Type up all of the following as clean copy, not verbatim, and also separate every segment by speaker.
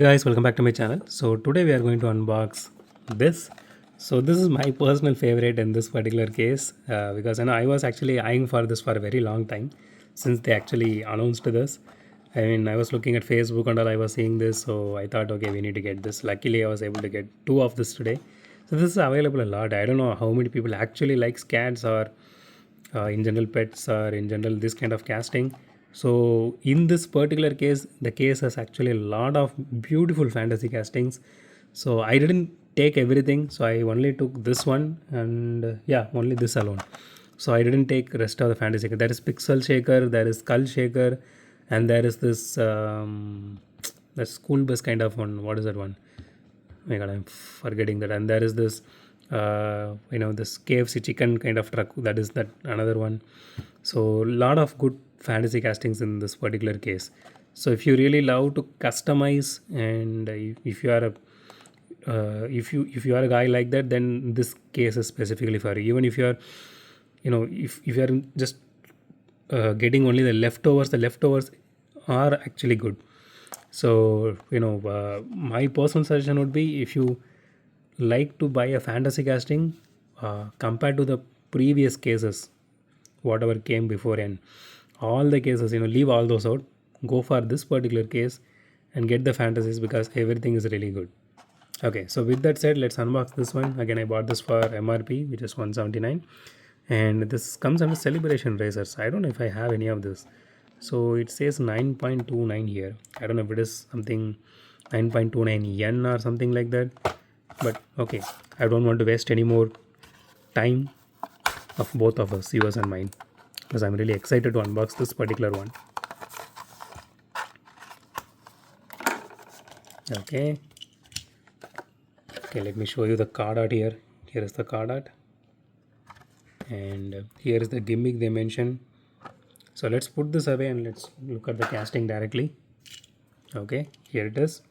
Speaker 1: Hey guys, welcome back to my channel. So today we are going to unbox this. So this is my personal favorite in this particular case because I was actually eyeing for this for a very long time since they actually announced this. I mean, I was looking at Facebook and all, I was seeing this, so I thought, okay, we need to get this. Luckily, I was able to get two of this today. So this is available a lot. I don't know how many people actually likes cats or in general pets or in general this kind of casting. So in this particular case, the case has actually a lot of beautiful fantasy castings. So I didn't take everything, so I only took this one and yeah, only this alone. So I didn't take rest of the fantasy. There is pixel shaker, there is skull shaker, and there is this the school bus kind of one. What is that one? Oh my god, I'm forgetting that. And there is this this KFC chicken kind of truck, that is that another one. So lot of good fantasy castings in this particular case. So if you really love to customize, and if you are a if you are a guy like that, then this case is specifically for you. Even if you are, if you are just getting only the leftovers are actually good. So my personal suggestion would be, if you like to buy a fantasy casting compared to the previous cases whatever came before, and all the cases, leave all those out, go for this particular case and get the fantasies, because everything is really good. Okay, so with that said, let's unbox this one. Again, I bought this for MRP, which is 179, and this comes under celebration razors. I don't know if I have any of this. So it says 9.29 here. I don't know if it is something 9.29 yen or something like that, but okay, I don't want to waste any more time of both of us, yours and mine, because I'm really excited to unbox this particular one. Okay, let me show you the card art here. Here is the card art, and here is the gimmick they mention. So let's put this away and let's look at the casting directly. Okay, here it is.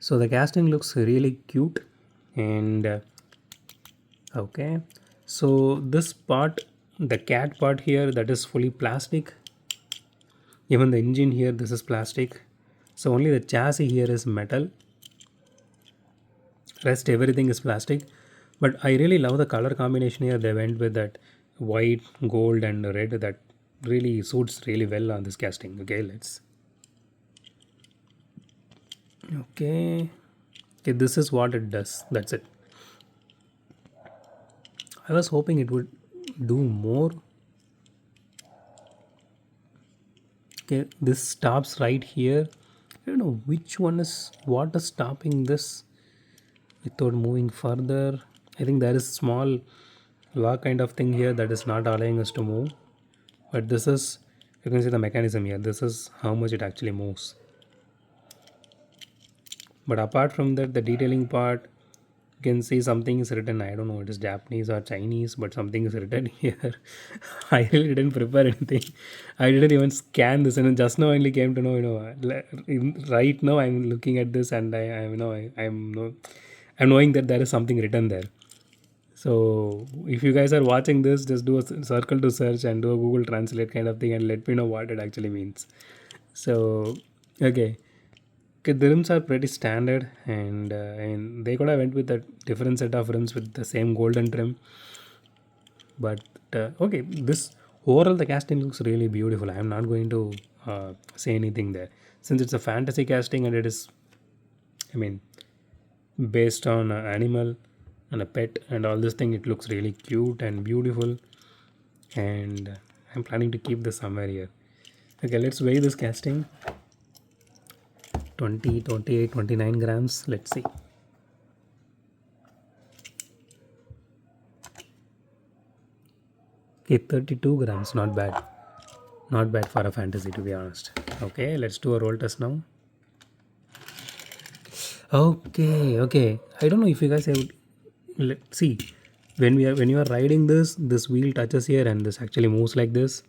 Speaker 1: So the casting looks really cute, and okay, so this part, the cat part here, that is fully plastic. Even the engine here, this is plastic. So only the chassis here is metal, rest everything is plastic. But I really love the color combination here. They went with that white, gold and red. That really suits really well on this casting. Okay, let's okay, this is what it does. That's it. I was hoping it would do more. Okay, this stops right here. I don't know which one is what is stopping this without moving further. I think there is small lock kind of thing here that is not allowing us to move. But this is, you can see the mechanism here. This is how much it actually moves. But apart from that, the detailing part, you can see something is written. I don't know, it is Japanese or Chinese, but something is written here. I really didn't prepare anything. I didn't even scan this, and just now I only came to know. Right now I'm looking at this, and I'm knowing that there is something written there. So if you guys are watching this, just do a circle to search and do a Google Translate kind of thing, and let me know what it actually means. So okay. Okay, the rims are pretty standard, and they could have went with a different set of rims with the same golden trim. But okay, this overall the casting looks really beautiful. I am not going to say anything there, since it's a fantasy casting and it is, I mean, based on an animal and a pet and all this thing. It looks really cute and beautiful, and I'm planning to keep this somewhere here. Okay, let's weigh this casting. 20, 28, 29 grams. Let's see. Okay, 32 grams. Not bad. Not bad for a fantasy, to be honest. Okay, let's do a roll test now. Okay. I don't know if you guys have. Let's see. When you are riding this wheel touches here, and this actually moves like this.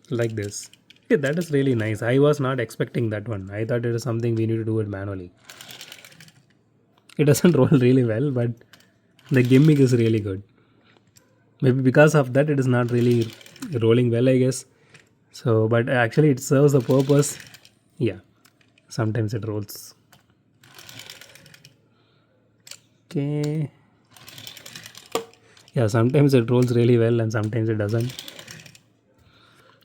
Speaker 1: Like this. Okay, that is really nice. I was not expecting that one. I thought it is something we need to do it manually. It doesn't roll really well, but the gimmick is really good. Maybe because of that, it is not really rolling well, I guess. So but actually it serves a purpose. Yeah, sometimes it rolls. Okay. Yeah, sometimes it rolls really well and sometimes it doesn't.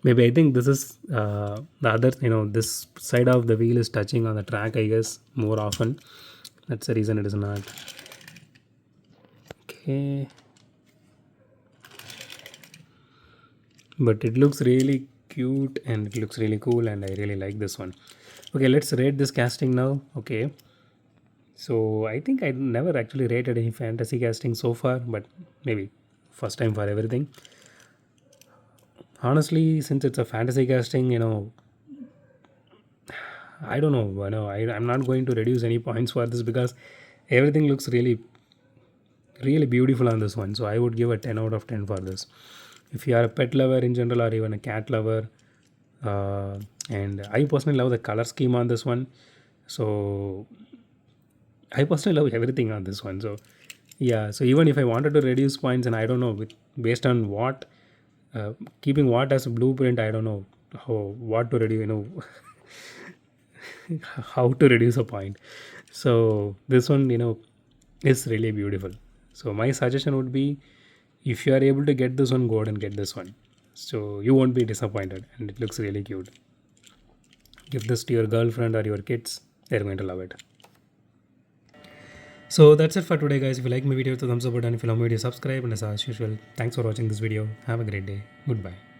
Speaker 1: Maybe I think this is the other, this side of the wheel is touching on the track, I guess, more often. That's the reason it is not. Okay. But it looks really cute and it looks really cool and I really like this one. Okay, let's rate this casting now. Okay. So I think I never actually rated any fantasy casting so far, but maybe first time for everything. Honestly, since it's a fantasy casting, I don't know. I'm not going to reduce any points for this because everything looks really, really beautiful on this one. So I would give a 10 out of 10 for this. If you are a pet lover in general or even a cat lover, and I personally love the color scheme on this one. So I personally love everything on this one. So yeah, so even if I wanted to reduce points, and I don't know based on what, keeping what as a blueprint, I don't know how what to reduce. How to reduce a point. So this one, is really beautiful. So my suggestion would be, if you are able to get this one, go ahead and get this one. So you won't be disappointed, and it looks really cute. Give this to your girlfriend or your kids; they're going to love it. So that's it for today, guys. If you like my video, hit the thumbs up button. If you love my video, subscribe. And as usual, thanks for watching this video. Have a great day. Goodbye.